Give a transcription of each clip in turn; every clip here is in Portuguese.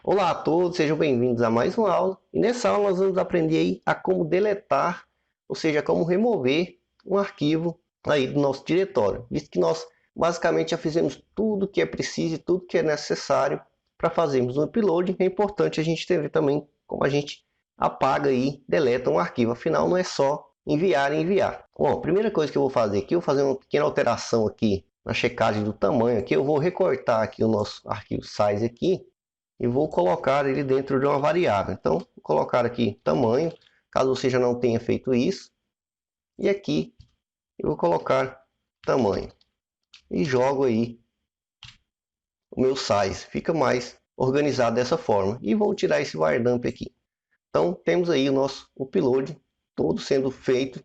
Olá a todos, sejam bem-vindos a mais uma aula. E nessa aula nós vamos aprender aí a como deletar, ou seja, como remover um arquivo aí do nosso diretório, visto que nós basicamente já fizemos tudo que é preciso e tudo que é necessário para fazermos um upload. É importante a gente entender também como a gente apaga e deleta um arquivo, afinal não é só enviar e enviar. Bom, a primeira coisa que eu vou fazer aqui, eu vou fazer uma pequena alteração aqui na checagem do tamanho aqui, eu vou recortar aqui o nosso arquivo size aqui e vou colocar ele dentro de uma variável. Então, vou colocar aqui tamanho, caso você já não tenha feito isso. E aqui eu vou colocar tamanho. E jogo aí o meu size. Fica mais organizado dessa forma. E vou tirar esse var dump aqui. Então, temos aí o nosso upload todo sendo feito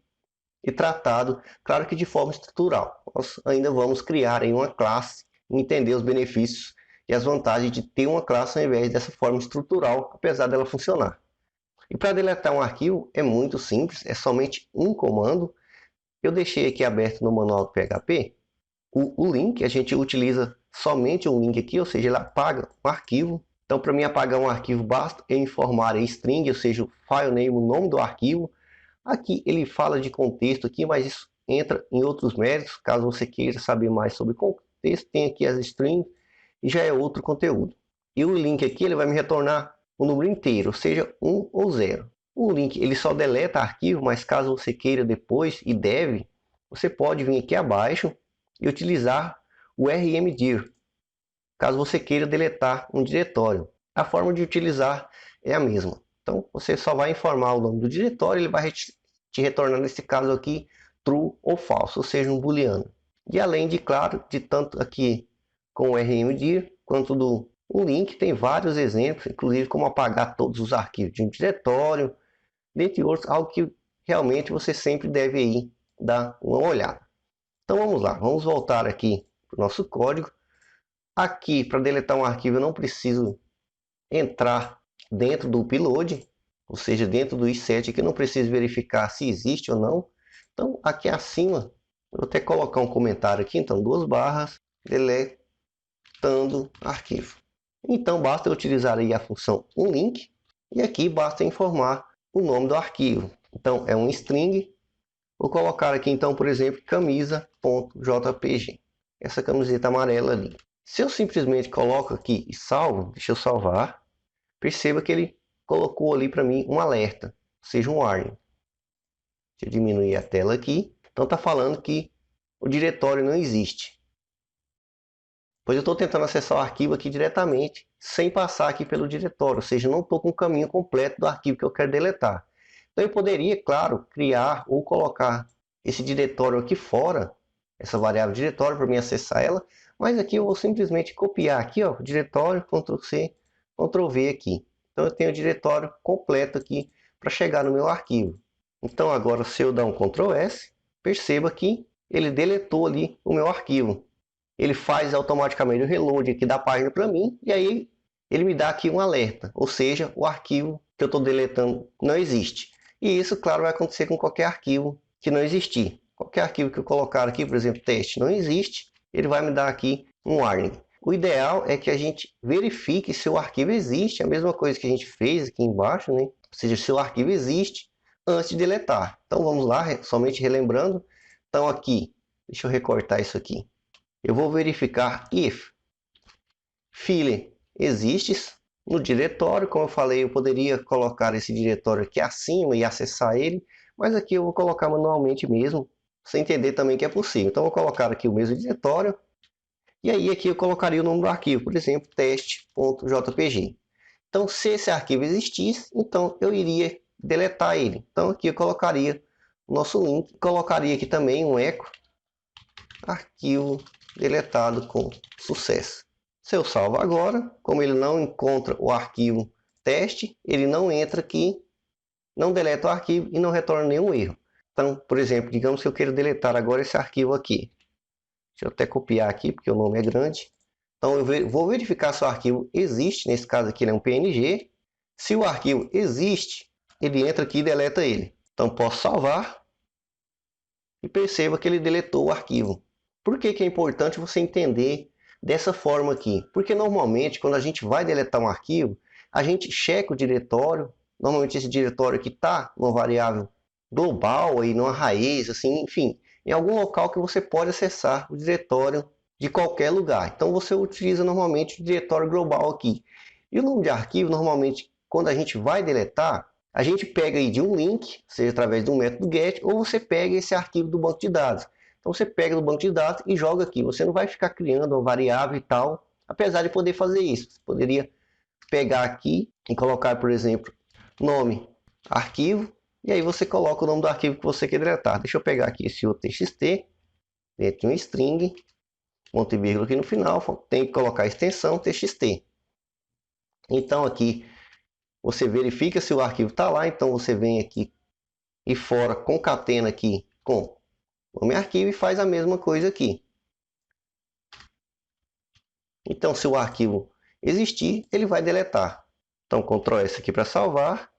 e tratado, claro que de forma estrutural. Nós ainda vamos criar aí uma classe e entender os benefícios e as vantagens de ter uma classe ao invés dessa forma estrutural, apesar dela funcionar. E para deletar um arquivo é muito simples, é somente um comando. Eu deixei aqui aberto no manual do PHP o link, a gente utiliza somente um link aqui, ou seja, ele apaga um arquivo. Então, para mim apagar um arquivo, basta eu informar a string, ou seja, o file name, o nome do arquivo. Aqui ele fala de contexto aqui, mas isso entra em outros méritos. Caso você queira saber mais sobre contexto, tem aqui as strings e já é outro conteúdo. E o link aqui ele vai me retornar o número inteiro, seja 1 ou 0. O link ele só deleta arquivo, mas caso você queira depois e deve, você pode vir aqui abaixo e utilizar o rmdir, caso você queira deletar um diretório. A forma de utilizar é a mesma. Então você só vai informar o nome do diretório, ele vai te retornar nesse caso aqui true ou falso, ou seja, um booleano. E além de, claro, de tanto aqui com o rmdir quanto do link, tem vários exemplos, inclusive como apagar todos os arquivos de um diretório, dentre outros, algo que realmente você sempre deve aí dar uma olhada. Então vamos lá, vamos voltar aqui para o nosso código. Aqui, para deletar um arquivo, eu não preciso entrar dentro do upload, ou seja, dentro do i7, aqui eu não preciso verificar se existe ou não. Então, aqui acima, eu vou até colocar um comentário aqui, então, 2 barras, deletando arquivo. Então, basta eu utilizar aí a função onLink, e aqui basta informar o nome do arquivo. Então, é um string. Vou colocar aqui, então, por exemplo, camisa.jpg. Essa camiseta amarela ali. Se eu simplesmente coloco aqui e salvo, deixa eu salvar, perceba que ele colocou ali para mim um alerta, ou seja, um warning. Deixa eu diminuir a tela aqui. Então está falando que o diretório não existe. Pois eu estou tentando acessar o arquivo aqui diretamente, sem passar aqui pelo diretório, ou seja, não estou com o caminho completo do arquivo que eu quero deletar. Então eu poderia, claro, criar ou colocar esse diretório aqui fora, essa variável diretório, para mim acessar ela, mas aqui eu vou simplesmente copiar aqui, ó, o diretório, Ctrl+C, Ctrl+V aqui. Então eu tenho o diretório completo aqui para chegar no meu arquivo. Então agora se eu dar um Ctrl+S, perceba que ele deletou ali o meu arquivo. Ele faz automaticamente o reload aqui da página para mim e aí ele me dá aqui um alerta, ou seja, o arquivo que eu estou deletando não existe. E isso, claro, vai acontecer com qualquer arquivo que não existir. Qualquer arquivo que eu colocar aqui, por exemplo, teste não existe, ele vai me dar aqui um warning. O ideal é que a gente verifique se o arquivo existe, a mesma coisa que a gente fez aqui embaixo, né? Ou seja, se o arquivo existe antes de deletar. Então vamos lá, somente relembrando. Então aqui, deixa eu recortar isso aqui. Eu vou verificar if file exists no diretório. Como eu falei, eu poderia colocar esse diretório aqui acima e acessar ele, mas aqui eu vou colocar manualmente mesmo, sem entender também que é possível. Então, eu vou colocar aqui o mesmo diretório, e aí aqui eu colocaria o nome do arquivo, por exemplo, teste.jpg. Então, se esse arquivo existisse, então eu iria deletar ele. Então, aqui eu colocaria o nosso link, colocaria aqui também um eco, arquivo deletado com sucesso. Se eu salvo agora, como ele não encontra o arquivo teste, ele não entra aqui, não deleta o arquivo e não retorna nenhum erro. Então, por exemplo, digamos que eu queira deletar agora esse arquivo aqui. Deixa eu até copiar aqui, porque o nome é grande. Então, eu vou verificar se o arquivo existe. Nesse caso aqui, ele é um PNG. Se o arquivo existe, ele entra aqui e deleta ele. Então, posso salvar e perceba que ele deletou o arquivo. Por que é importante você entender dessa forma aqui? Porque normalmente quando a gente vai deletar um arquivo, a gente checa o diretório. Normalmente esse diretório aqui está numa variável global, aí, numa raiz, assim, enfim, em algum local que você pode acessar o diretório de qualquer lugar. Então você utiliza normalmente o diretório global aqui. E o nome de arquivo, normalmente, quando a gente vai deletar, a gente pega aí de um link, seja através de um método GET, ou você pega esse arquivo do banco de dados. Então você pega do banco de dados e joga aqui. Você não vai ficar criando uma variável e tal, apesar de poder fazer isso. Você poderia pegar aqui e colocar, por exemplo, nome, arquivo, e aí você coloca o nome do arquivo que você quer deletar. Deixa eu pegar aqui esse outro txt, dentro de um string, ponto e vírgula aqui no final, tem que colocar a extensão txt. Então aqui você verifica se o arquivo está lá, então você vem aqui e fora concatena aqui com nome arquivo e faz a mesma coisa aqui. Então se o arquivo existir, ele vai deletar. Então Ctrl S aqui para salvar.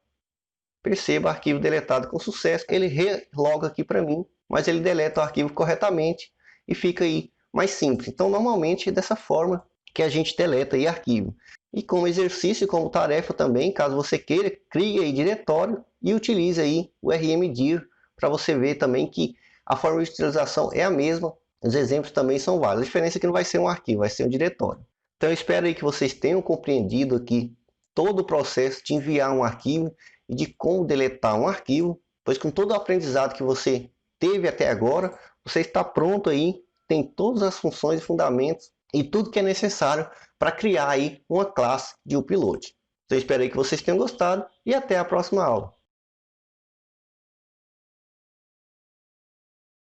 Perceba, arquivo deletado com sucesso. Ele reloga aqui para mim, mas ele deleta o arquivo corretamente e fica aí mais simples. Então normalmente é dessa forma que a gente deleta aí arquivo. E como exercício, como tarefa também, caso você queira, crie aí diretório e utilize aí o rmdir para você ver também que a forma de utilização é a mesma. Os exemplos também são vários. A diferença é que não vai ser um arquivo, vai ser um diretório. Então eu espero aí que vocês tenham compreendido aqui todo o processo de enviar um arquivo e de como deletar um arquivo, pois com todo o aprendizado que você teve até agora, você está pronto aí, tem todas as funções e fundamentos e tudo que é necessário para criar aí uma classe de upload. Então, eu espero aí que vocês tenham gostado e até a próxima aula.